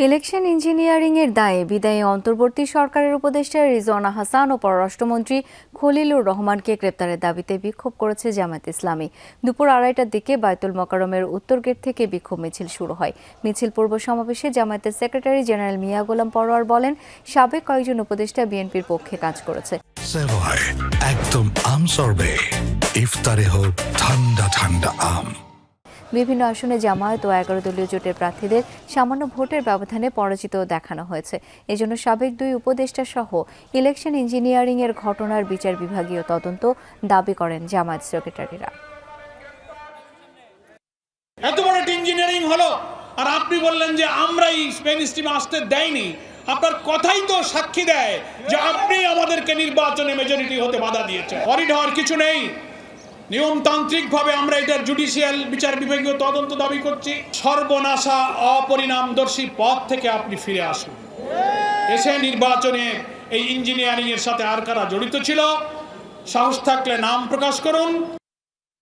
Election ইঞ্জিনিয়ারিংয়ের দায়ে বিদায়ী অন্তর্বর্তী সরকারের উপদেষ্টা রিজওয়ানা হাসান ও পররাষ্ট্রমন্ত্রী খলিলুর রহমানকে গ্রেপ্তারের দাবিতে বিক্ষোভ করেছে জামায়াত ইসলামী। দুপুর 2:30টার দিকে বায়তুল মোকাররমের উত্তর গেট থেকে বিক্ষোভ মিছিল শুরু হয়। মিছিল পূর্ব সমাবেশে জামায়াতের সেক্রেটারি জেনারেল মিয়া গোলাম পরোয়ার বলেন, সাবেক কয়েকজন উপদেষ্টা বিএনপির পক্ষে কাজ করেছে। একদম আম সরবে, ইফতারে হোক ঠান্ডা ঠান্ডা আম। বিভিন্ন আসনে জামায়াত ও 11 দলীয় জোটের প্রার্থীদের সামান্য ভোটের ব্যবধানে পরাজিত দেখানো হয়েছে। এজন্য সাবেক 2 উপদেষ্টা সহ ইলেকশন ইঞ্জিনিয়ারিংয়ের ঘটনার বিচার বিভাগীয় তদন্ত দাবি করেন জামায়াত সেক্রেটারিরা। এত বড় ইঞ্জিনিয়ারিং হলো আর আপনি বললেন যে আমরাই স্পেন স্টিম আসতে দেয়নি। আপনার কথাই তো সাক্ষী দেয় যে আপনি আমাদেরকে নির্বাচনে মেজরিটি হতে বাধা দিয়েছেন। করিডর কিছু নেই, নিয়মতান্ত্রিকভাবে আমরা এটার জুডিশিয়াল বিচার বিভাগীয় তদন্ত দাবি করছি। সর্বনাশা অপরিণামদর্শী পথ থেকে আপনি ফিরে আসুন, এসে নির্বাচনে এই ইঞ্জিনিয়ারিং এর সাথে আর কারা জড়িত ছিল সাহস থাকলে নাম প্রকাশ করুন।